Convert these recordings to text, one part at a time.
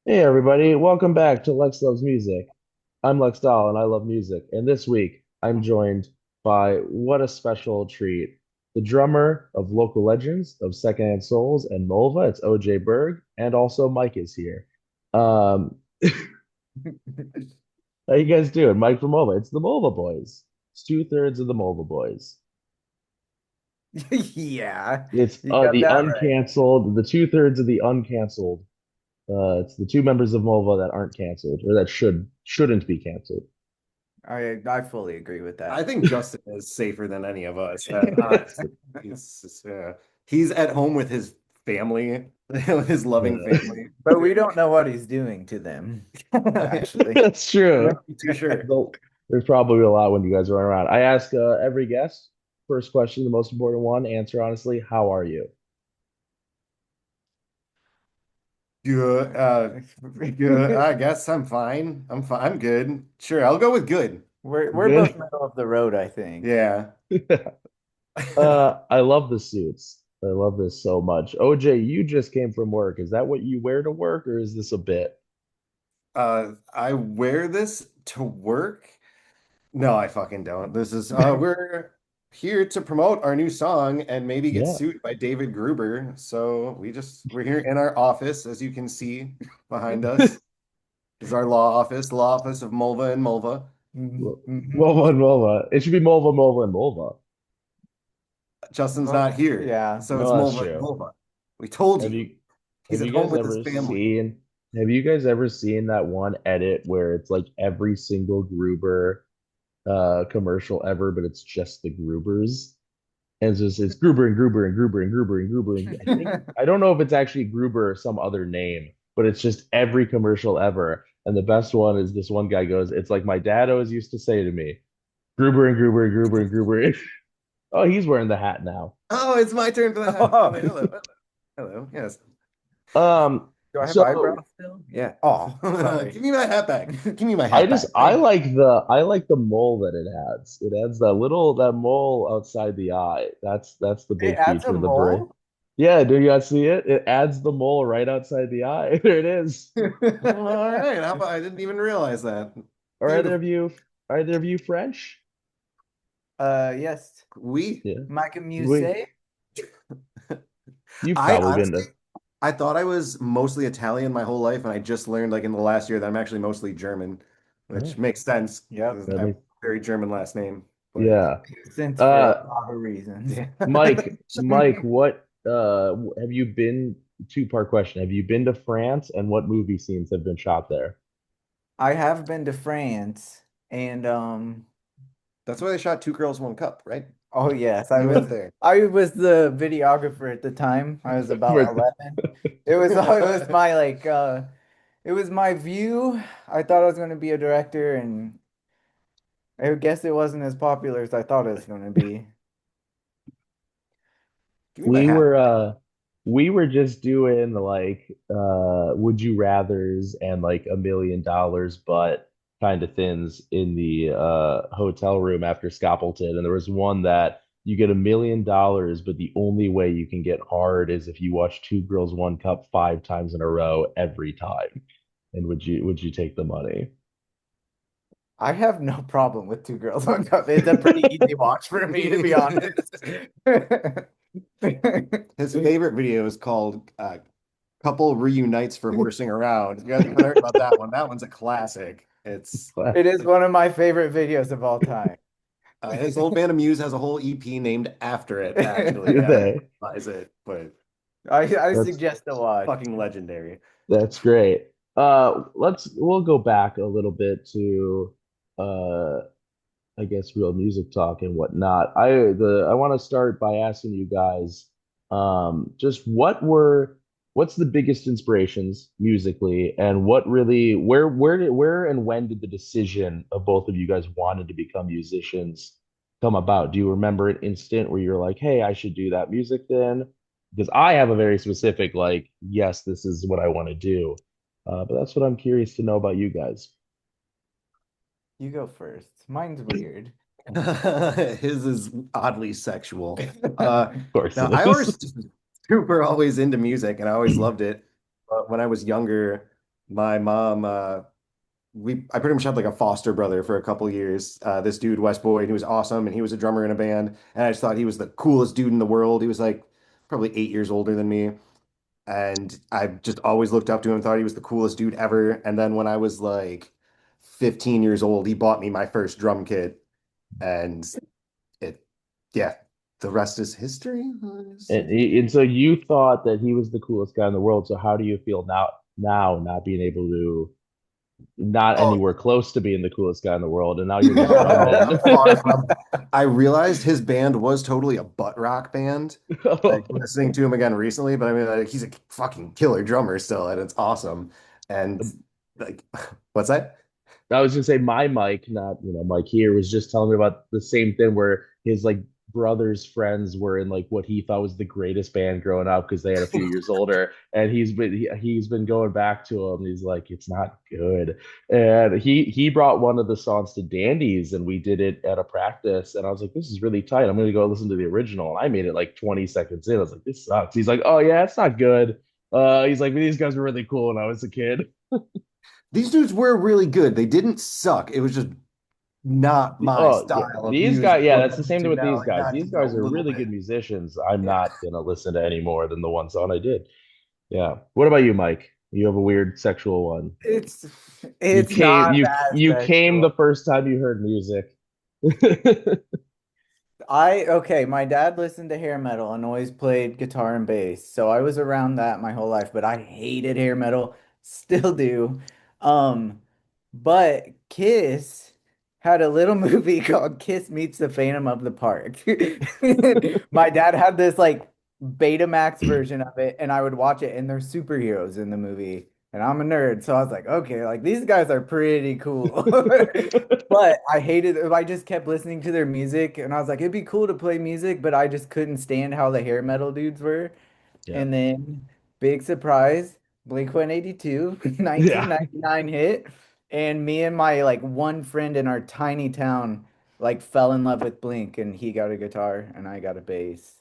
Hey everybody, welcome back to Lex Loves Music. I'm Lex Dahl and I love music. And this week I'm joined by what a special treat. The drummer of Local Legends of Secondhand Souls and Mulva, it's OJ Berg, and also Mike is here. Um, how you guys doing? Mike from Mulva. It's the Mulva Boys. It's two-thirds of the Mulva Boys. Yeah, It's you got the that right. uncanceled, the two-thirds of the uncanceled. It's the two members of Mulva that aren't canceled, or that shouldn't be canceled. I fully agree with I that. think Justin is safer than any of us. Honestly, he's at home with his family, with his loving Uh, family. But we don't know what he's doing to them, actually. That's I'm true. not too sure. There's probably a lot when you guys run around. I ask every guest, first question, the most important one, answer honestly, how are you? Good, good. I guess I'm fine. I'm fine. I'm good. Sure, I'll go with good. We're both Good. middle of the road, I think. Yeah. I love the suits. I love this so much. OJ, you just came from work. Is that what you wear to work, or is this a bit? I wear this to work. No, I fucking don't. This is we're here to promote our new song and maybe get Yeah. sued by David Gruber. So we're here in our office, as you can see behind us is our law office of Mulva and Mulva. Mhm. Mulva and Mulva. It should be Mulva, Mulva, and Mulva. Justin's Well, not here, yeah. so it's No, that's Mulva and true. Mulva. We told Have you. you He's have at you home guys with his ever family. seen have you guys ever seen that one edit where it's like every single Gruber commercial ever, but it's just the Grubers? And it's Gruber and Gruber and Gruber and Gruber and Gruber. And I don't know if it's actually Gruber or some other name, but it's just every commercial ever. And the best one is this one guy goes, it's like my dad always used to say to me, Gruber and Gruber and Gruber and Gruber. Oh, he's wearing the hat now. Oh, it's my turn for the hat. Oh, Oh, hello. Hello. Yes. Um, do I have so eyebrows still? Yeah. Oh, sorry. Give me my hat back. Give me my hat back. I like the mole that it adds. It adds that mole outside the eye. That's the It big adds a feature of the brain. mole? Yeah, do you guys see it? It adds the mole right outside the eye. There it is. All right. How about I didn't even realize that. Are either Beautiful. of you are either of you French? Yes. We Yeah. Mike and Muse. We you've I probably been honestly to I thought I was mostly Italian my whole life, and I just learned like in the last year that I'm actually mostly German, which oh, makes sense Yep. because I that have a makes very German last name. But yeah. Since for a Uh lot of reasons. Mike, what have you been two-part question. Have you been to France and what movie scenes have been shot there? I have been to France and that's why they shot Two Girls, One Cup, right? oh yes, You went there. I was the videographer at the time. I was about 11. It was my it was my view. I thought I was going to be a director and I guess it wasn't as popular as I thought it was going to be. Give me my We hat. were uh we were just doing like would you rathers and like $1 million but kind of things in the hotel room after Scoppleton, and there was one that you get $1 million, but the only way you can get hard is if you watch Two Girls One Cup 5 times in a row every time. And would you take the money? I have no problem with Two Girls, One Cup. It's a pretty easy watch for me, to be honest. His favorite video is called "Couple Reunites for Horsing Around." You guys haven't heard about that one? That one's a classic. It is Classic. one of my favorite videos of all time. His old band of Muse has a whole EP named after it. Actually, Do I didn't they? realize it, but I That's suggest a watch. fucking legendary. That's great. We'll go back a little bit to uh I guess real music talk and whatnot. I want to start by asking you guys just what's the biggest inspirations musically, and what really where and when did the decision of both of you guys wanted to become musicians come about? Do you remember an instant where you're like, "Hey, I should do that music then?" Because I have a very specific like, "Yes, this is what I want to do." But that's what I'm curious to know about you guys. You go first. Mine's weird. His is oddly sexual. Of course Now it I is. was super always into music and I always loved it. But when I was younger, My mom, I pretty much had like a foster brother for a couple years. This dude, West Boyd, he was awesome, and he was a drummer in a band, and I just thought he was the coolest dude in the world. He was like probably 8 years older than me, and I just always looked up to him, thought he was the coolest dude ever. And then when I was like 15 years old, he bought me my first drum kit, and it, yeah, the rest is history. And so you thought that he was the coolest guy in the world. So how do you feel now not being able to, not Oh, anywhere close to being the coolest guy in the world, and now you're just no, drumming? I'm far from. I realized his band was totally a butt rock band. Like listening to him again recently, but I mean, like, he's a fucking killer drummer still, and it's awesome. And like, what's that? I was gonna say my Mike, not Mike here, was just telling me about the same thing where his like brother's friends were in like what he thought was the greatest band growing up because they had a few years older, and he's been going back to him. He's like, it's not good, and he brought one of the songs to Dandy's, and we did it at a practice, and I was like, this is really tight. I'm gonna go listen to the original, and I made it like 20 seconds in. I was like, this sucks. He's like, oh yeah, it's not good. He's like, these guys were really cool when I was a kid. These dudes were really good. They didn't suck. It was just not my Oh yeah, style of these music. guys. Yeah, What that's the I'm same thing into with now, these like guys. not These even a guys are little really good bit. musicians. I'm Yeah. not gonna listen to any more than the one song I did. Yeah. What about you, Mike? You have a weird sexual one. It's You it's came. not You that you came the sexual. first time you heard music. Okay, my dad listened to hair metal and always played guitar and bass. So I was around that my whole life, but I hated hair metal, still do. Um, but Kiss had a little movie called Kiss Meets the Phantom of the Park. My dad had this like Betamax version of it, and I would watch it, and there's superheroes in the movie. And I'm a nerd, so I was like, okay, like these guys are pretty cool. But I hated it. I just kept listening to their music and I was like, it'd be cool to play music, but I just couldn't stand how the hair metal dudes were. Yeah. And then, big surprise, Blink-182, Yeah. 1999 hit. And me and my like one friend in our tiny town like fell in love with Blink and he got a guitar and I got a bass.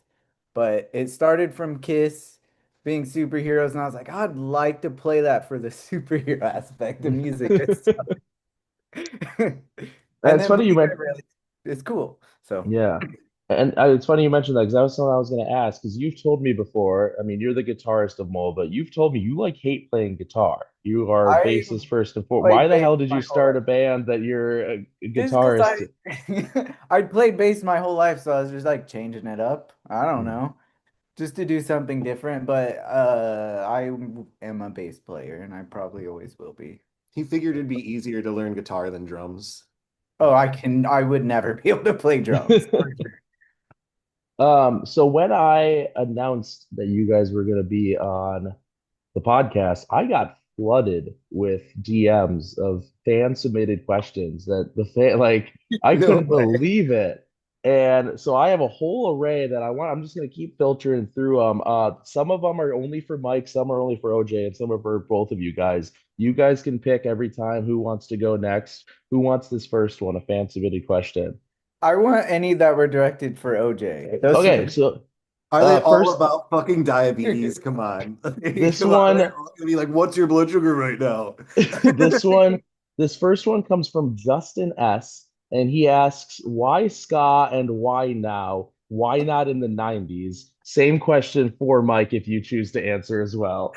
But it started from Kiss being superheroes and I was like, I'd like to play that for the superhero aspect of music. And It's then funny you Blink meant. really is cool. So Yeah. And it's funny you mentioned that because that was something I was going to ask. Because you've told me before, I mean, you're the guitarist of Mulva. You've told me you like hate playing guitar. You are a I bassist first and foremost. Why played the bass hell did my you whole start life. a band that you're a Just because guitarist? I played bass my whole life, so I was just like changing it up. I don't Hmm. know, just to do something different. But I am a bass player, and I probably always will be. He figured it'd be easier to learn guitar than drums. Oh, I would never be able to play drums. For sure. So when I announced that you guys were going to be on the podcast, I got flooded with DMs of fan submitted questions that the fan like I No couldn't way. believe it. And so I have a whole array that I'm just gonna keep filtering through them. Some of them are only for Mike, some are only for OJ, and some are for both of you guys. You guys can pick every time who wants to go next. Who wants this first one, a fan submitted question? I want any that were directed for OJ. Those Okay, are so Are they all first about fucking diabetes? Come on. this Come on. They're one. all gonna be like, what's your blood sugar right now? This one, this first one comes from Justin S. And he asks, why ska and why now? Why not in the 90s? Same question for Mike if you choose to answer as well.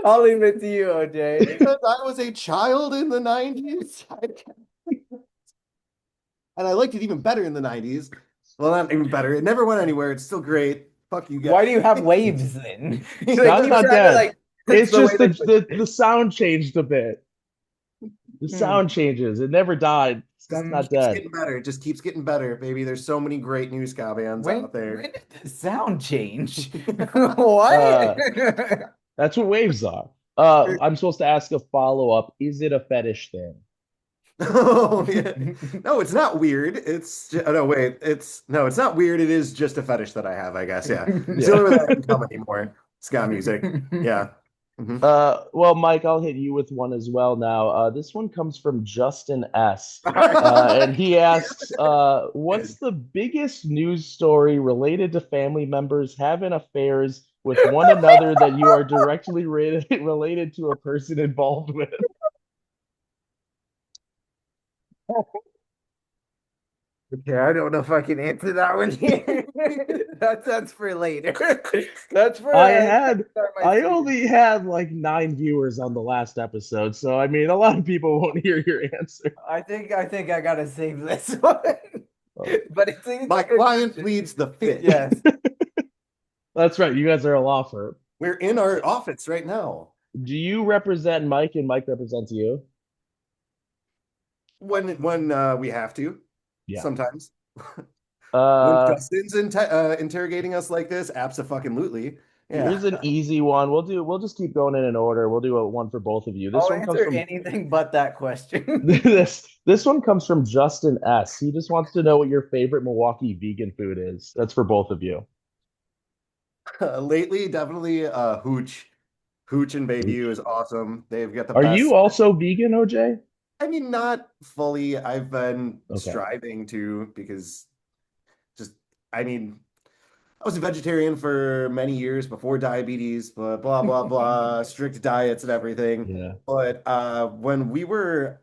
I'll leave it to you, OJ. Because I was a child in the 90s. And I liked it even better in the 90s. Well, not even better. It never went anywhere. It's still great. Fuck you guys. Why do you have waves then? They Scott's keep not trying to dead. like, it's It's the way just they put the sound changed a bit. The it. sound changes. It never died. Scott's Just not keeps dead. getting better. It just keeps getting better, baby. There's so many great new ska bands out When there. did the sound change? What? Uh, that's what waves are. I'm supposed to ask a follow-up. Is it a fetish thing? Oh yeah. No, it's not weird. It's just, oh, no, wait. It's no, it's not weird. It is just a fetish that I have, I guess. Yeah. It's the Yeah. only way that I can come anymore. Ska music. Yeah. Mhm. Well, Mike, I'll hit you with one as well now. This one comes from Justin S. All right. And he asks, what's the biggest news story related to family members having affairs with one another that you are directly related to a person involved with? Okay, I don't know if I can answer that one here. That's for later. That's for I next had time I I see you. only had like 9 viewers on the last episode, so I mean a lot of people won't hear your answer. I think I gotta save this one. Oh, But it's My a good client question. pleads the fifth. Yes. that's right. You guys are a law firm. We're in our office right now. Do you represent Mike and Mike represents you? When we have to, Yeah. sometimes. When Uh, Justin's interrogating us like this, abso-fucking-lutely. Yeah. Here's an easy one. We'll just keep going in an order. We'll do a one for both of you. This I'll one comes answer from anything but that question. this one comes from Justin S. He just wants to know what your favorite Milwaukee vegan food is. That's for both of you. Lately, definitely Hooch. Hooch and Bayview is awesome. They've got the Are you best. also vegan, OJ? I mean, not fully. I've been Okay. striving to because just, I mean, I was a vegetarian for many years before diabetes, but blah, blah, blah, strict diets and everything. Yeah. But when we were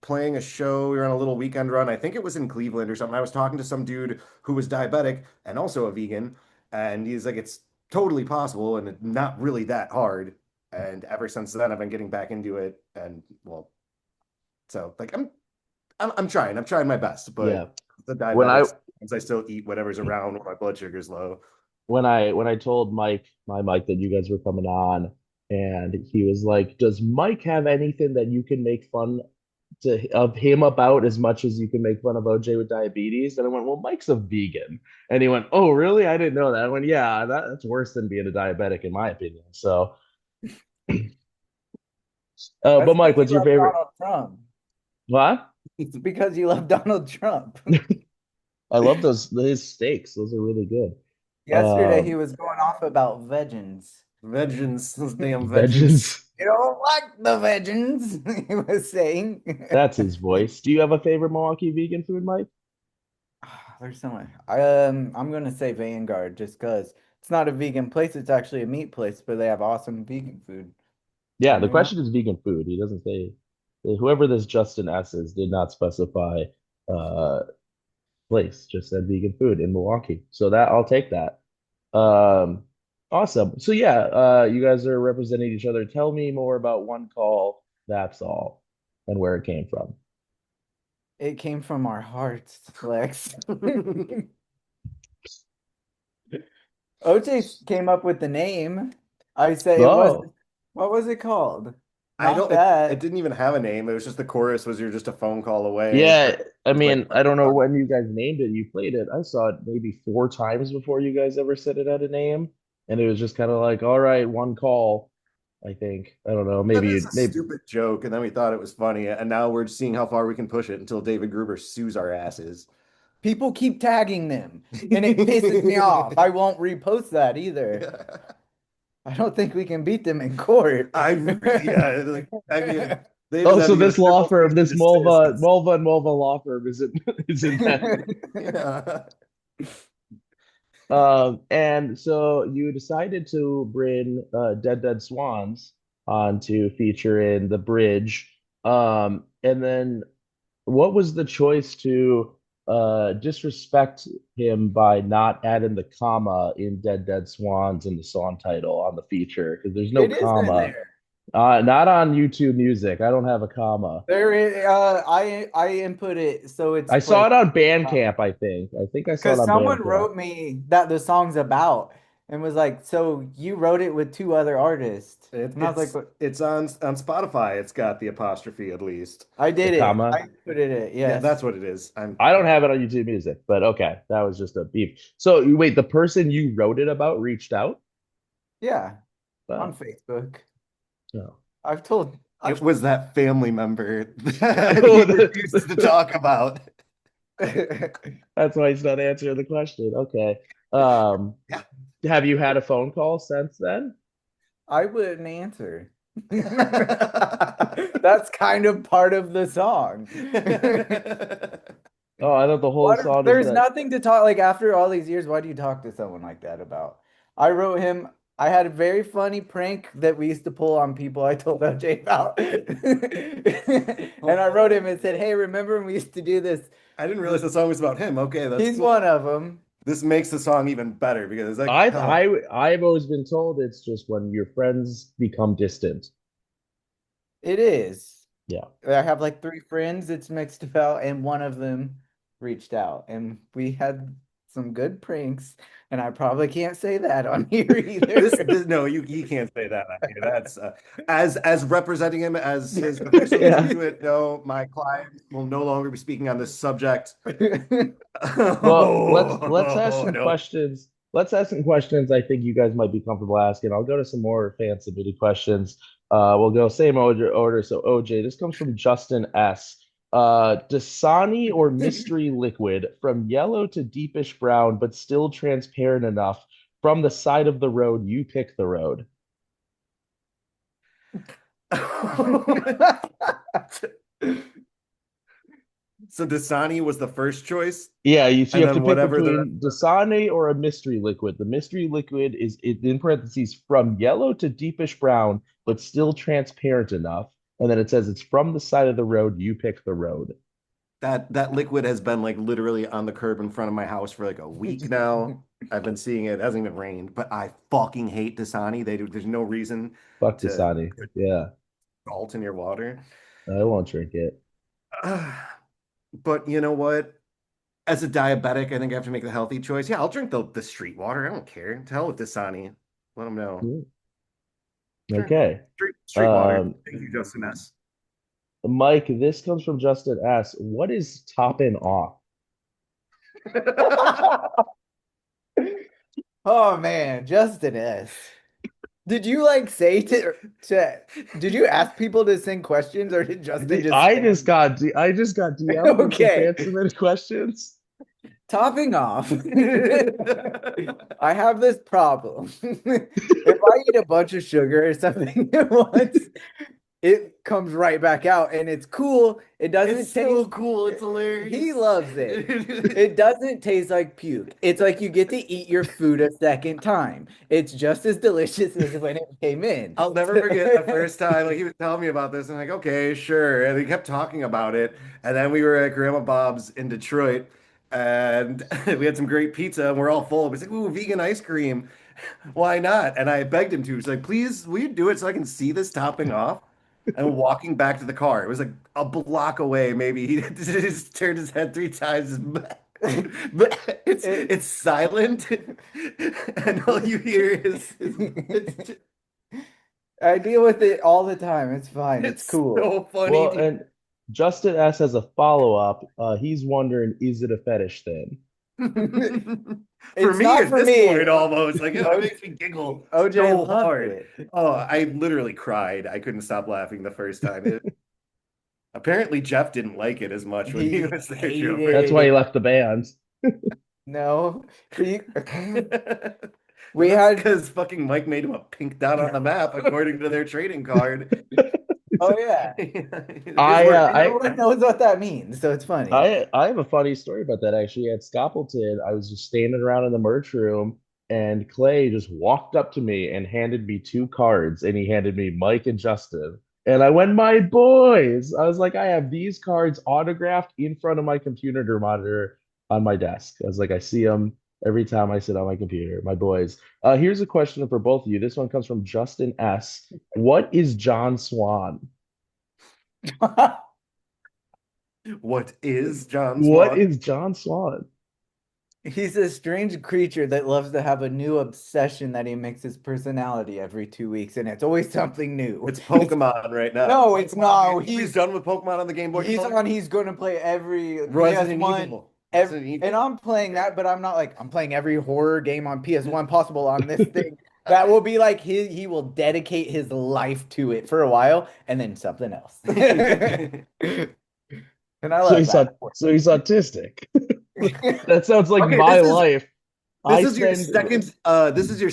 playing a show, we were on a little weekend run. I think it was in Cleveland or something. I was talking to some dude who was diabetic and also a vegan. And he's like, it's totally possible and not really that hard. And ever since then, I've been getting back into it. And well, so like I'm trying. I'm trying my best, Yeah. but the When I diabetics, I still eat whatever's around when my blood sugar's low. when I told Mike that you guys were coming on, and he was like, "Does Mike have anything that you can make fun of him about as much as you can make fun of OJ with diabetes?" And I went, "Well, Mike's a vegan." And he went, "Oh, really? I didn't know that." I went, "Yeah, that's worse than being a diabetic, in my opinion." So, That's but Mike, because you what's your love favorite? Donald Trump. What? It's because you love Donald Trump. I love those his steaks. Those are really good. Yesterday he was going off about vegans. Vengeance, those damn vengeance. Vengeance. You don't like the vegans, he was saying. That's his voice. Do you have a favorite Milwaukee vegan food, Mike? There's so much. I'm gonna say Vanguard just because it's not a vegan place, it's actually a meat place, but they have awesome vegan food. Yeah, And the you know, question is vegan food. He doesn't say whoever this Justin S is did not specify uh place, just said vegan food in Milwaukee. So that I'll take that. Um awesome. So yeah, you guys are representing each other. Tell me more about one call, that's all, and where it came from. it came from our hearts, Lex. OJ came up with the name. I said it was, Oh, what was it called? I Not don't, it that. didn't even have a name. It was just the chorus was you're just a phone call away. yeah. I It's like, mean, I don't know when you guys named it. You played it. I saw it maybe 4 times before you guys ever said it had a name. And it was just kind of like, all right, one call, I think. I don't know. that Maybe is you a maybe stupid joke. And then we thought it was funny. And now we're seeing how far we can push it until David Gruber sues our asses. People keep tagging them, and it pisses me off. I won't repost that either. I don't think we can beat them in court. Yeah, like, I mean, they Oh, just had so to get a this law triple cease firm, and this desist. Mulva and Mulva law firm isn't isn't that. Yeah. And so you decided to bring Dead Swans on to feature in the bridge. And then what was the choice to disrespect him by not adding the comma in Dead Swans in the song title on the feature? Because there's no It is in comma. there. Not on YouTube Music. I don't have a comma. There is, I input it so it's I saw placed. it on Bandcamp, I think. I think I saw it Because on someone Bandcamp. wrote me that the song's about and was like, "So you wrote it with two other artists?" It, And I was like, it's "What?" it's on Spotify. It's got the apostrophe at least. I The did it. comma. I put it, Yeah, that's yes. what it is. I'm I don't yeah. have it on YouTube Music, but okay. That was just a beef. So wait, the person you wrote it about reached out? Yeah, on Wow. Facebook. No. I've told It I've was that family member that he refuses to talk about. That's why he's not answering the question. Okay. Um, Yeah. have you had a phone call since then? I wouldn't answer. That's kind of part of the song. Oh, I thought the whole song is There's that. nothing to talk like after all these years. Why do you talk to someone like that about? I wrote him. I had a very funny prank that we used to pull on people. I told OJ about, and I wrote him and said, "Hey, remember when we used to do this?" I didn't realize the song was about him. Okay, that's He's cool. one of them. This makes the song even better because it's like, I oh, I've always been told it's just when your friends become distant. It is. Yeah. I have like three friends it's mixed about, and one of them reached out, and we had some good pranks, and I probably can't say that on here either. this no, you can't say that on here. That's as representing him as his official Yeah. constituent. No, my client will no longer be speaking on this subject. Well, let's ask Oh, some no. questions. Let's ask some questions I think you guys might be comfortable asking. I'll go to some more fan submitted questions. We'll go same order. So OJ, this comes from Justin S. Dasani or mystery liquid from yellow to deepish brown, but still transparent enough. From the side of the road, you pick the road. So Dasani was the first choice, Yeah, you and have to then pick whatever the rest between Dasani or a mystery liquid. The mystery liquid is in parentheses from yellow to deepish brown, but still transparent enough. And then it says it's from the side of the road. You pick the road. that liquid has been like literally on the curb in front of my house for like a week now. I've been seeing it. It hasn't even rained, but I fucking hate Dasani. There's no reason Fuck to Dasani. put Yeah, salt in your water. I won't drink it. But you know what? As a diabetic, I think I have to make the healthy choice. Yeah, I'll drink the street water. I don't care. To hell with Dasani. Let them know. Mm. Sure. Okay. Street water. Um, Thank you, Justin S. Mike, this comes from Justin S. What is topping off? Oh man, Justin S. Did you like say to did you ask people to send questions or did Justin just I say just got I just got DM'd with some okay? fan submitted questions. Topping off. I have this problem. If I eat a bunch of sugar or something at once, it comes right back out and it's cool. It doesn't It's taste so cool. It's hilarious. He loves it. It doesn't taste like puke. It's like you get to eat your food a second time. It's just as delicious as when it came in. I'll never forget the first time like he was telling me about this and I'm like, okay, sure. And he kept talking about it. And then we were at Grandma Bob's in Detroit and we had some great pizza and we're all full. He's like, ooh, vegan ice cream. Why not? And I begged him to. He's like, please, will you do it so I can see this topping off? And walking back to the car, it was like a block away, maybe. He just turned his head three times. It's silent, and all you hear is I deal with it all the time. It's fine. It's it's cool. so funny, Well, dude. and Justin S has a follow-up. He's wondering, is it a fetish thing? For It's me, not at for this me. point, almost like it makes me giggle OJ so loved hard. it. Oh, I literally cried. I couldn't stop laughing the first time. Apparently, Jeff didn't like it as much when he He was there, That's hated why he it. left the band. No. We Well, that's had because fucking Mike made him a pink dot on the map according to their trading card. oh yeah. His I word. uh, And no I one knows what that means, so it's funny. I have a funny story about that actually. At Scoppleton, I was just standing around in the merch room, and Clay just walked up to me and handed me two cards, and he handed me Mike and Justin. And I went, my boys. I was like, I have these cards autographed in front of my computer monitor on my desk. I was like, I see them every time I sit on my computer. My boys. Here's a question for both of you. This one comes from Justin S. What is John Swan? What is John What Swan? is John Swan? He's a strange creature that loves to have a new obsession that he makes his personality every 2 weeks, and it's always something new. It's Pokemon right now. No, it's not. He's done with Pokemon on the Game Boy He's Color. on. He's going to play every Resident PS1, Evil. Resident Evil. and I'm playing that, but I'm not like I'm playing every horror game on PS1 possible on this thing. That will be like he will dedicate his life to it for a while, and then something else. And I So love he's that. so he's autistic. That sounds like Okay, my this is life. This I is your spend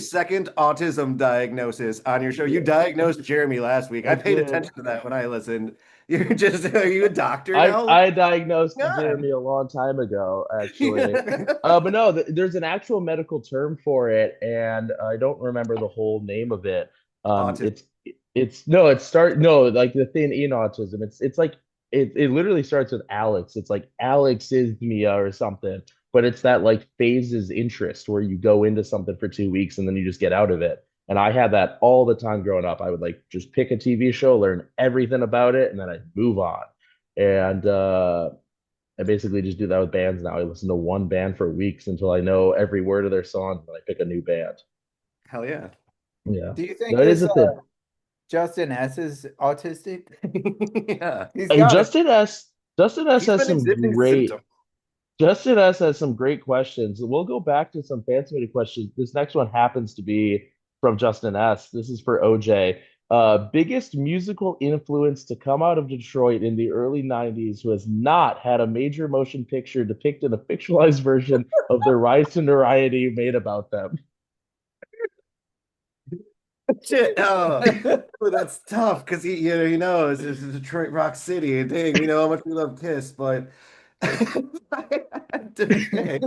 second autism diagnosis on your show. You yeah, diagnosed Jeremy last week. I I paid did. attention to that when I listened. You're just are you a doctor I now? I diagnosed God. Jeremy a long time ago, actually. But no, there's an actual medical term for it, and I don't remember the whole name of it. Um, Autism. it's it's no, it start no like the thing in autism. It's like it literally starts with Alex. It's like Alexithmia or something, but it's that like phases interest where you go into something for 2 weeks and then you just get out of it. And I had that all the time growing up. I would like just pick a TV show, learn everything about it, and then I'd move on. And I basically just do that with bands now. I listen to one band for weeks until I know every word of their song, and then I pick a new band. Hell yeah. Yeah, Do you think that is this a thing. Justin S is autistic? Yeah. He's And got it. Justin S He's has been some exhibiting great symptoms. Justin S has some great questions. We'll go back to some fan submitted questions. This next one happens to be from Justin S. This is for OJ. Biggest musical influence to come out of Detroit in the early 90s who has not had a major motion picture depicting a fictionalized version of their rise to notoriety made about them. Shit. Oh, that's tough because he knows it's Detroit Rock City. Dang, we know how much we love Kiss, but I had to pick.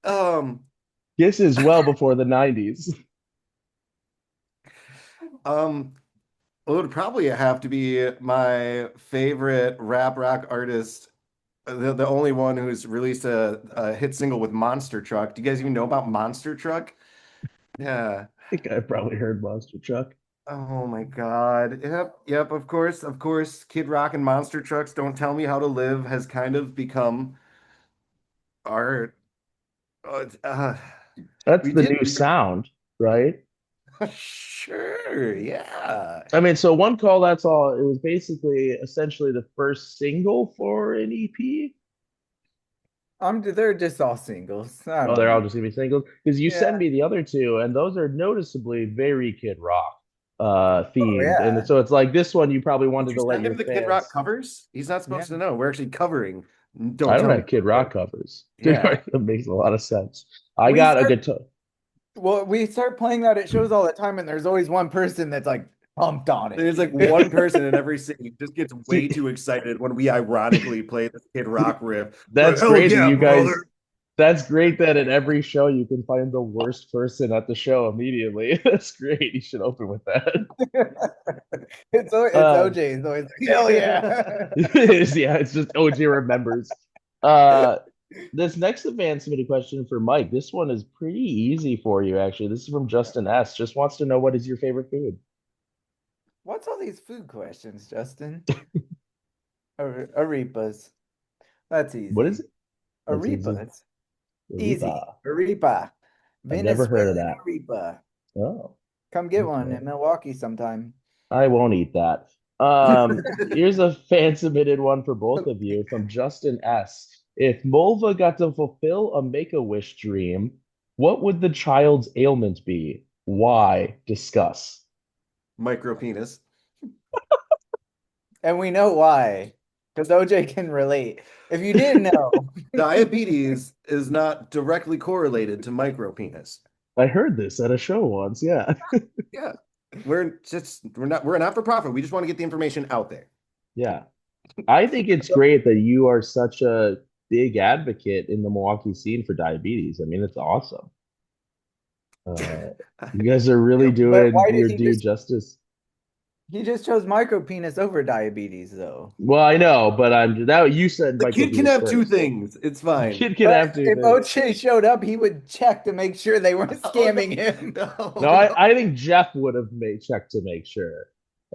Um, This is well before the 90s. um, it would probably have to be my favorite rap rock artist, the only one who's released a hit single with Monster Truck. Do you guys even know about Monster Truck? Yeah. I think I've probably heard Monster Truck. Oh my God. Yep, of course. Kid Rock and Monster Trucks Don't Tell Me How to Live has kind of become our That's we the did new sound, right? sure, yeah. I mean, so One Call, That's All, it was basically essentially the first single for an EP. They're just all singles. I Oh, don't they're all know. just gonna be singles because you send Yeah. me the other two, and those are noticeably very Kid Rock Oh themed. And yeah. so it's like this one you probably Did wanted you to let send your him the Kid Rock fans. covers? He's not Yeah. supposed to know. We're actually covering I Don't don't Tell Me have Kid How to Rock Live. covers. Yeah. That makes a lot of sense. I We got a start guitar. we start playing that at shows all the time, and there's always one person that's like pumped on it. There's like one person in every city who just gets way See, too excited when we ironically play the Kid Rock riff. Like, that's oh great that yeah, you guys. brother. That's great that at every show you can find the worst person at the show immediately. That's great. You should open with that. It's Um, OJ. It's always like, hell yeah. yeah, it's just OJ remembers. Uh, this next advance submitted question for Mike. This one is pretty easy for you, actually. This is from Justin S. Just wants to know what is your favorite food? What's all these food questions, Justin? Arepas. That's What is easy. it? That's easy. Arepas. Easy. Aruba. Arepa. I've never heard of Venezuelan that. arepa. Oh, Come get one okay. in Milwaukee sometime. I won't eat that. Here's a fan submitted one for both of you from Justin S. If Mulva got to fulfill a Make-A-Wish dream, what would the child's ailment be? Why? Discuss. Micro penis. And we know why, because OJ can relate. If you didn't know, Diabetes is not directly correlated to micro penis. I heard this at a show once. Yeah. Yeah. We're a not-for-profit. We just want to get the information out there. Yeah. I think it's great that you are such a big advocate in the Milwaukee scene for diabetes. I mean, it's awesome. Uh, you guys are really Yep. but doing why did your due justice. he just chose micro penis over diabetes though? Well, I know, but I'm that you said The micro kid can penis have two first. things. It's fine. Kid can But have two if things. OJ showed up, he would check to make sure they weren't Oh, no, scamming him. No, no. I think Jeff would have made checked to make sure.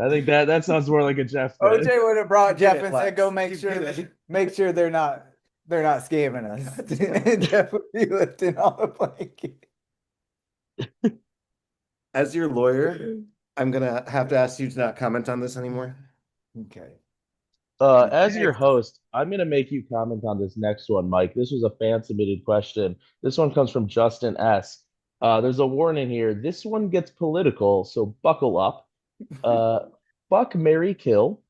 I think that sounds more like a Jeff thing. OJ would have brought You get Jeff it, and Lex. said, "Go You get it. make sure they're not scamming us." And Jeff would be lifting all the blanket. As your lawyer, I'm gonna have to ask you to not comment on this anymore. Okay. As your Next. host, I'm going to make you comment on this next one, Mike. This was a fan submitted question. This one comes from Justin S. There's a warning here. This one gets political, so buckle up. Uh, Fuck, Marry, Kill,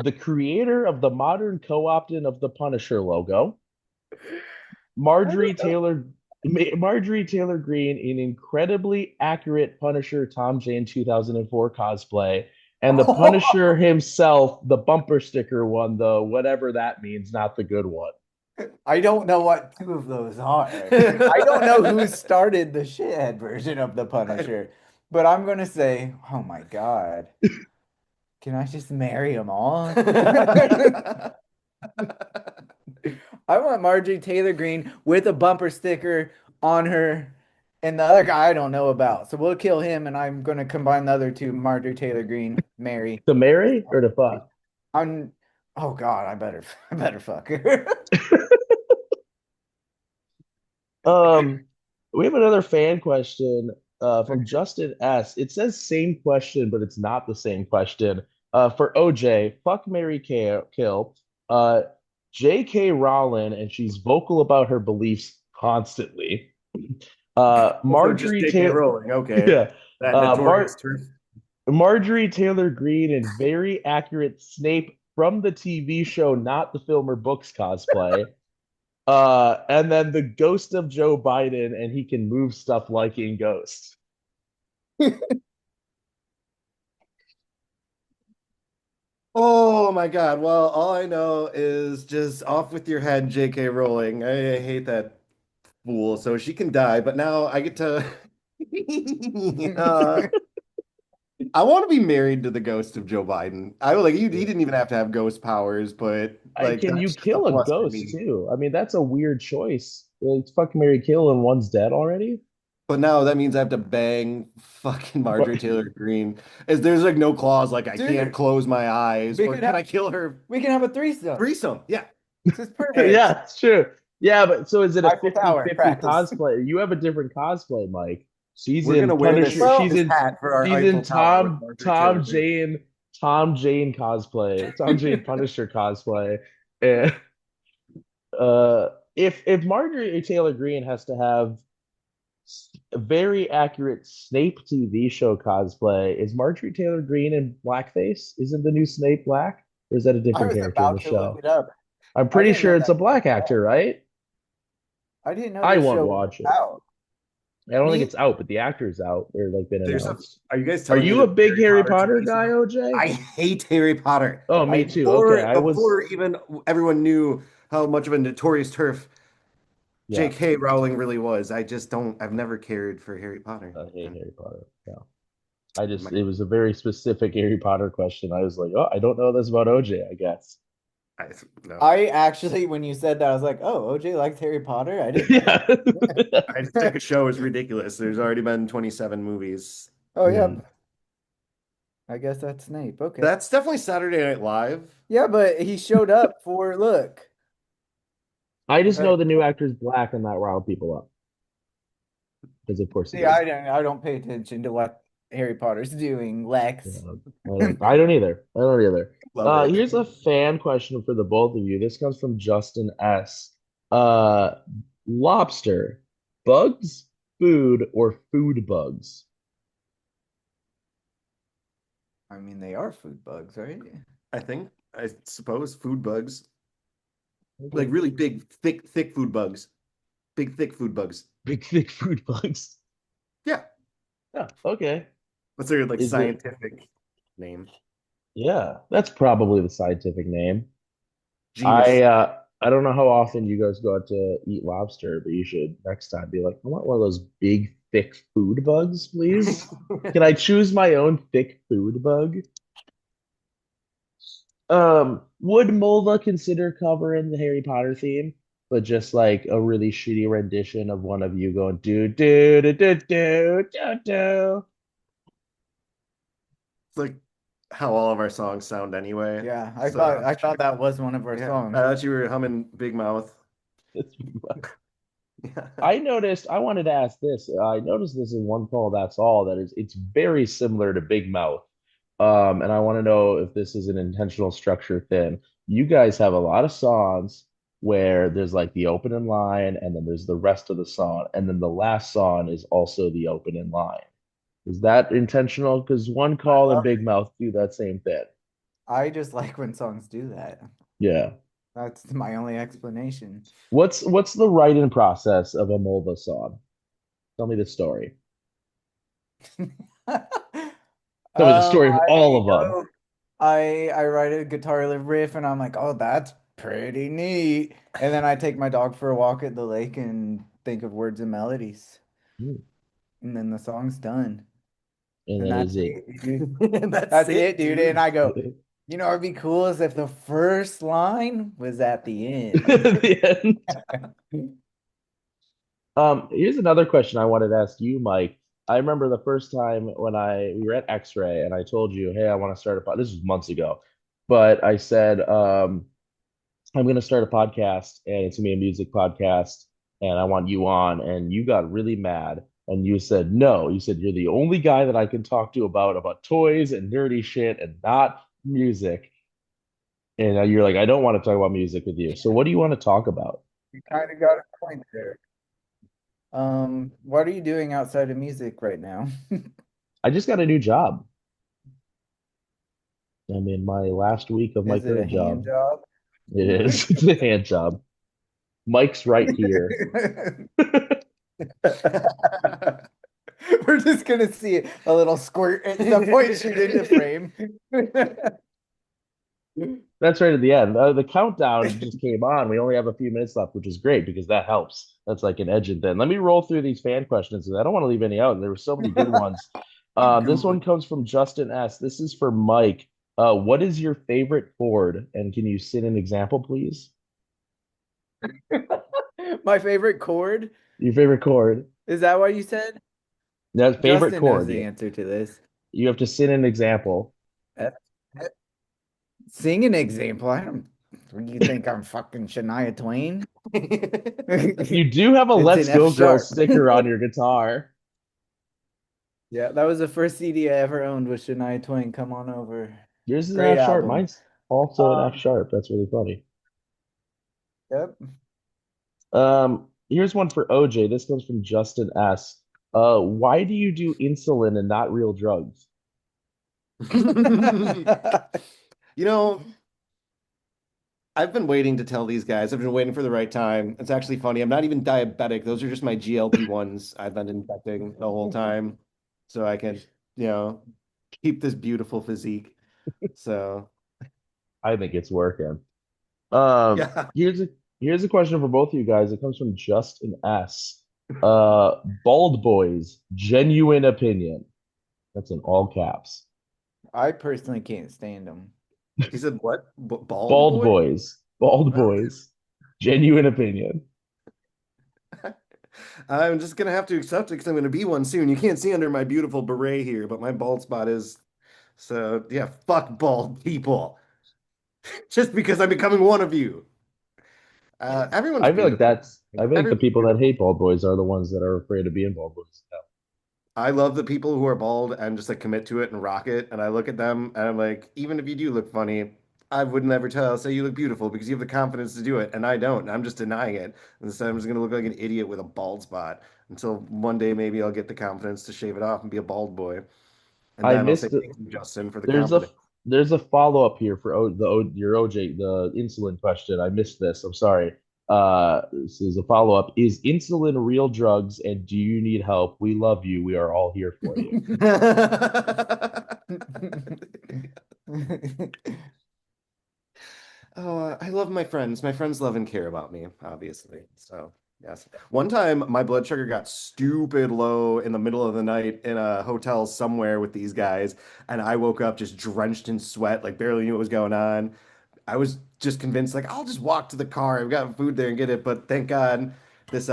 the creator of the modern co-opting of the Punisher logo, Marjorie Taylor Marjorie Taylor Greene in incredibly accurate Punisher Tom Jane 2004 cosplay, and the Punisher himself, the bumper sticker one, though, whatever that means, not the good one. I don't know what two of those are. I don't know who started the shithead version of the Punisher, but I'm gonna say, oh my God, can I just marry them all? I want Marjorie Taylor Greene with a bumper sticker on her, and the other guy I don't know about. So we'll kill him, and I'm gonna combine the other two, Marjorie Taylor Greene, Mary. To marry or to fuck? I'm. Oh God, I better fuck her. Um, we have another fan question from Justin S. It says same question, but it's not the same question. For OJ, fuck Mary Kill. Uh, J.K. Rowling, and she's vocal about her beliefs constantly. So just Marjorie J.K. Taylor, Rowling, okay. yeah. That Mar notorious turf. Marjorie Taylor Greene in very accurate Snape from the TV show, not the film or books cosplay. And then the ghost of Joe Biden, and he can move stuff like in Ghost. Oh my God. Well, all I know is just off with your head, J.K. Rowling. I hate that fool. So she can die, but now I get to I want to be married to the ghost of Joe Biden. I like he didn't even have to have ghost powers, but like Can you that's just a kill a plus for ghost me. too? I mean, that's a weird choice. It's fuck Mary Kill and one's dead already. But now that means I have to bang fucking Marjorie Taylor Greene. Is there's like no clause like I can't Dude, close my eyes we or could can have I kill her we can have a threesome. threesome? Yeah. This is perfect. Yeah, it's true. Yeah, but so is it a Eiffel Tower 50-50 practice. cosplay? You have a different cosplay, Mike. She's We're gonna in wear Punisher. Well, this hat for our She's in Eiffel Tower with Marjorie Taylor Greene. Tom Jane cosplay. Tom Jane Punisher cosplay. And if Marjorie Taylor Greene has to have a very accurate Snape TV show cosplay, is Marjorie Taylor Greene in blackface? Isn't the new Snape black? Or is that a I different was character in the about to look show? it up. I'm I pretty didn't know sure it's that a black was out. actor, right? I didn't know I this won't show was watch it. out. I don't think Me? it's out, but the actor's out. They're like been There's a announced. are you guys Are telling me you a there's a big Harry Harry Potter Potter TV guy, show? OJ? I hate Harry Potter. Oh, me I too. Okay, I was. Before even everyone knew how much of a notorious turf Yeah, J.K. Rowling really was. I just don't I've never cared for Harry Potter. I hate And Harry Potter. Yeah, I just my, it was a very specific Harry Potter question. I was like, oh, I don't know this about OJ, I guess. I no. I actually, when you said that, I was like, oh, OJ likes Harry Potter? I didn't know Yeah. I just think a show is ridiculous. There's already been 27 movies. Oh, Hmm. yep. I guess that's Snape. Okay. That's definitely Saturday Night Live. Yeah, but he showed up for look. I just Right. know the new actor's black and that riled people up because of course he See, did. I don't pay attention to what Harry Potter's doing, Lex. Yeah, I don't either. I don't either. Love it. Here's a fan question for the both of you. This comes from Justin S. Uh, Lobster, bugs, food, or food bugs? I mean, they are food bugs, right? I suppose food bugs. Like Okay. really big, thick food bugs. Big, thick food bugs. Big, thick food bugs. Yeah. Yeah, okay. What's their like Is it? scientific name? Yeah, that's probably the scientific name. Genus. I don't know how often you guys go out to eat lobster, but you should next time be like, I want one of those big, thick food bugs, please. Can I choose my own thick food bug? Would Mulva consider covering the Harry Potter theme, but just like a really shitty rendition of one of you going do do do do do do do? It's like how all of our songs sound anyway. Yeah, So I thought that was one of our yeah, I songs. thought you were humming Big Mouth. Yeah. I noticed. I wanted to ask this. I noticed this in one call. That's all. That is, it's very similar to Big Mouth. And I want to know if this is an intentional structure thing. You guys have a lot of songs where there's like the opening line, and then there's the rest of the song, and then the last song is also the opening line. Is that intentional? Because one I call and love Big it. Mouth do that same thing. I just like when songs do that. Yeah. That's my only explanation. What's the write-in process of a Mulva song? Tell me the story. Tell me the story of all I of them. go, I write a guitar riff and I'm like, oh, that's pretty neat. And then I take my dog for a walk at the lake and think of words and melodies. Hmm. And then the song's done. And And that that's is it. it, dude. That's That's it, it, dude. And dude. I go, it'd be cool as if the first line was at the end. The end. Here's another question I wanted to ask you, Mike. I remember the first time when we were at X-Ray and I told you, hey, I want to start a this was months ago, but I said, I'm going to start a podcast and it's going to be a music podcast and I want you on. And you got really mad and you said, no, you said, you're the only guy that I can talk to about toys and nerdy shit and not music. And you're like, I don't want to talk about music with you. So what do you want to talk about? You kind of got a point there. What are you doing outside of music right now? I just got a new job. I'm in my last week of my Is it a current hand job. job? It is. It's a hand job. Mike's right here. We're just gonna see a little squirt at some point shoot into frame. That's right at the end. The countdown just came on. We only have a few minutes left, which is great because that helps. That's like an edge in then. Let me roll through these fan questions because I don't want to leave any out. There were so many good ones. Keep This one going. comes from Justin S. This is for Mike. What is your favorite chord? And can you sing an example, please? My favorite chord? Your favorite chord. Is that what you said? No, favorite Justin knows chord. the answer to this. You have to sing an example. F- F- Sing an example. I don't. You think I'm fucking Shania Twain? You do have a It's Let's an F Go Girl sharp. sticker on your guitar. Yeah, that was the first CD I ever owned was Shania Twain. Come on over. Yours is an Great F sharp. album. Mine's also an F sharp. That's really funny. Yep. Here's one for OJ. This comes from Justin S. Why do you do insulin and not real drugs? You know, I've been waiting to tell these guys. I've been waiting for the right time. It's actually funny. I'm not even diabetic. Those are just my GLP-1s I've been injecting the whole time so I can, you know, keep this beautiful physique. So, I think it's working. Um, yeah. here's a here's a question for both of you guys. It comes from Justin S. Bald boys, genuine opinion. That's in all caps. I personally can't stand them. He said what? B Bald Bald boy? boys, bald Well, boys, genuine opinion. I'm just gonna have to accept it because I'm gonna be one soon. You can't see under my beautiful beret here, but my bald spot is. So yeah, fuck bald people. Just because I'm becoming one of you. Everyone's beautiful. I feel like the Everyone's people that beautiful. hate bald boys are the ones that are afraid of being bald boys. I love the people who are bald and just like commit to it and rock it. And I look at them and I'm like, even if you do look funny, I would never say you look beautiful because you have the confidence to do it. And I don't. And I'm just denying it. And so I'm just gonna look like an idiot with a bald spot until one day maybe I'll get the confidence to shave it off and be a bald boy. And I then I'll say missed it. thank you, Justin, for the There's confidence. a follow up here for your OJ the insulin question. I missed this. I'm sorry. This is a follow up. Is insulin real drugs and do you need help? We love you. We are all here for you. Oh, I love my friends. My friends love and care about me, obviously. So, yes. One time, my blood sugar got stupid low in the middle of the night in a hotel somewhere with these guys, and I woke up just drenched in sweat, like barely knew what was going on. I was just convinced, like, I'll just walk to the car. I've got food there and get it. But thank God, this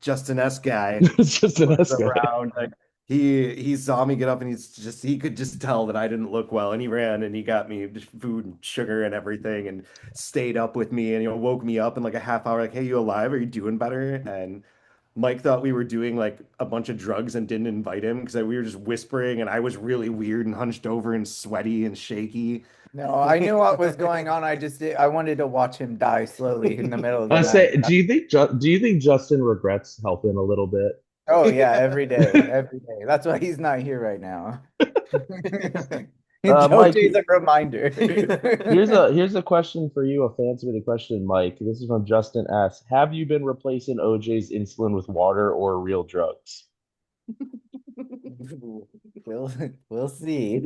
Justin S guy It's just an was S guy. around. Like he saw me get up and he could just tell that I didn't look well. And he ran and he got me just food and sugar and everything and stayed up with me and woke me up in like a half hour, like, hey, you alive? Are you doing better? And Mike thought we were doing like a bunch of drugs and didn't invite him because we were just whispering and I was really weird and hunched over and sweaty and shaky. No, I knew what was going on. I wanted to watch him die slowly in the middle of the I night. say, do you think Justin regrets helping a little bit? Oh yeah, every day, every day. That's why he's not here right now. Mike, OJ's a reminder. here's a question for you, a fan submitted question, Mike. This is from Justin S. Have you been replacing OJ's insulin with water or real drugs? We'll we'll see.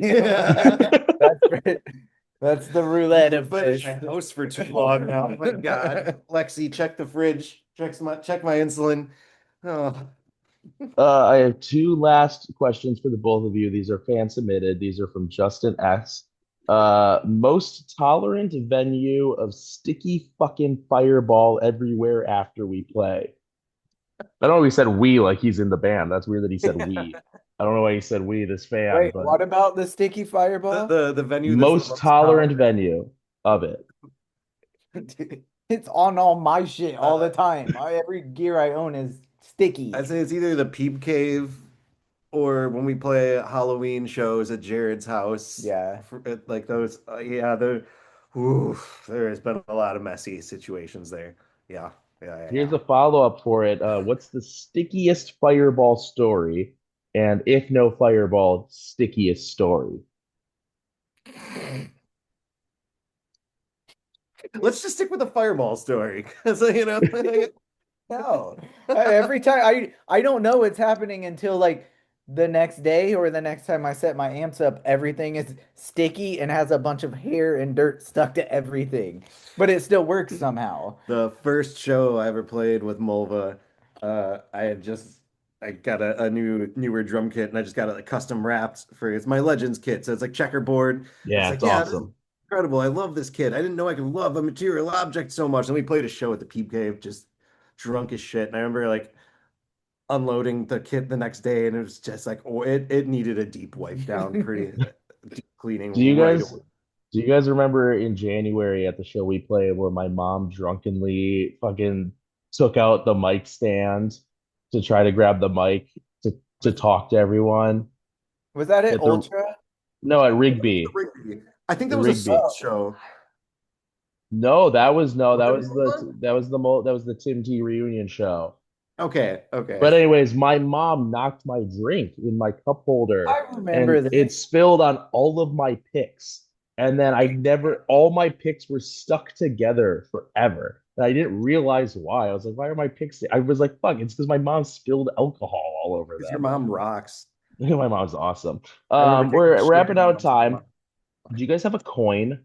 That's the roulette of But fish. house for too long now. Oh my God. Lexi, check the fridge. Check my insulin. Oh. I have two last questions for the both of you. These are fan submitted. These are from Justin S. Most tolerant venue of sticky fucking fireball everywhere after we play. I don't know. He said we like he's in the band. That's weird that he said we. I don't know why he said we, this fan, Wait, but what about the sticky fireball? The venue that's most tolerant venue of it. It's on all my shit all the time. Every gear I own is sticky. I'd say it's either the Peep Cave or when we play Halloween shows at Jared's house. Yeah. Like those. There has been a lot of messy situations there. Yeah. Here's a follow-up for it. What's the stickiest fireball story? And if no fireball, stickiest story? Let's just stick with the fireball story because No. Every time I don't know what's happening until like the next day or the next time I set my amps up, everything is sticky and has a bunch of hair and dirt stuck to everything. But it still works somehow. The first show I ever played with Mulva, I got a newer drum kit and I just got it like custom wrapped it's my Legends kit. So it's like checkerboard. Yeah, It's it's like, this is awesome. incredible. I love this kit. I didn't know I could love a material object so much. And we played a show at the Peep Cave, just drunk as shit. And I remember like unloading the kit the next day and it was just like, it needed a deep wipe down, pretty deep cleaning. Do you right guys away. do you guys remember in January at the show we played where my mom drunkenly fucking took out the mic stand to try to grab the mic to talk to everyone Was that it, at the Ultra? no at Rigby. I think The that was a Rigby. soul show. No, that was Was it that was the Tim T reunion show. Okay. But anyways, my mom knocked my drink in my cup holder I remember and it this. spilled on all of my picks. And then all my picks were stuck together forever. And I didn't realize why. I was like, why are my picks? I was like, fuck, it's because my mom spilled alcohol all over Because your them. mom rocks. My mom's awesome. I remember We're taking wrapping shit out and time. Do you guys have a coin?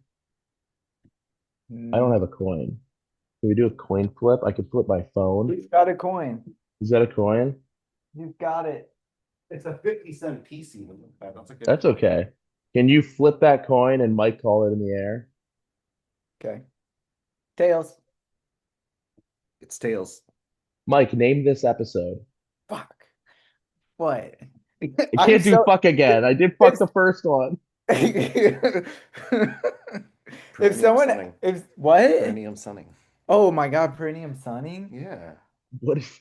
I don't have a Mm, coin. Can we do a coin flip? I could flip my phone. He's got a coin. Is that a coin? You've got it. It's a 50-cent piece even. That's a good That's okay. Can you flip that coin and Mike call it in the air? Okay. Tails. It's tails. Mike, name this episode. Fuck. What? I I'm can't do so fuck again. I did fuck the first one. if Perineum someone sunning. if what? Perineum sunning. Oh my God, Perineum sunning? Yeah. What if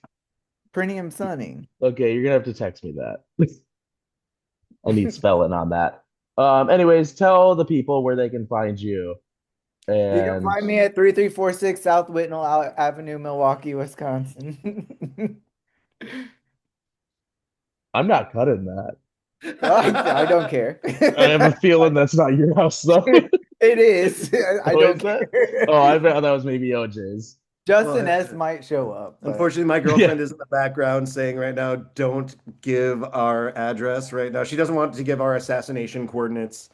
Perineum sunning. Okay, you're gonna have to text me that. I need spelling on that. Anyways, tell the people where they can find you. You can And find me at 3346 South Whitnell Avenue, Milwaukee, Wisconsin. I'm not cutting that. I don't care. I have a feeling that's not your house though. It is. I Oh, don't is that? care. Oh, I bet that was maybe OJ's. Justin Well, S might show up. But Unfortunately, my girlfriend is in the background saying right now, don't give our address right now. She doesn't want to give our assassination coordinates.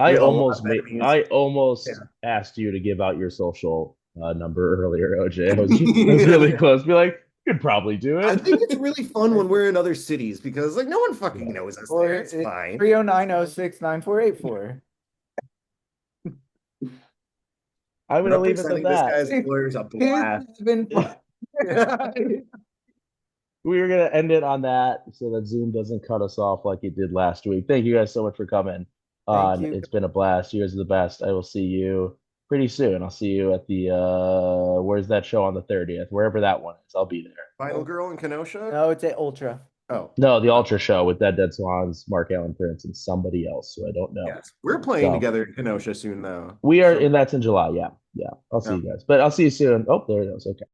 We have a lot of enemies. I almost asked you to give out your social number earlier, OJ. I was really close. Be like, you could probably do I it. think it's really fun when we're in other cities because like no one fucking knows us or there. It's fine. 309069484. I'm gonna leave it at Representing this that. guy's employer is a blast. It's been fun. We were gonna end it on that so that Zoom doesn't cut us off like it did last week. Thank you guys so much for coming on. you. It's been a blast. You guys are the best. I will see you pretty soon. I'll see you at the where's that show on the 30th? Wherever that one is. I'll be there. Final girl in Kenosha? No, it's at Ultra. Oh. No, the Ultra show with Dead Swans, Mark Allen Prince, and somebody else who I don't know. Yes. We're playing So, together in Kenosha soon though. we are, So- and that's in July. Yeah. I'll see you guys. But I'll see you soon. Oh, there it is. Okay.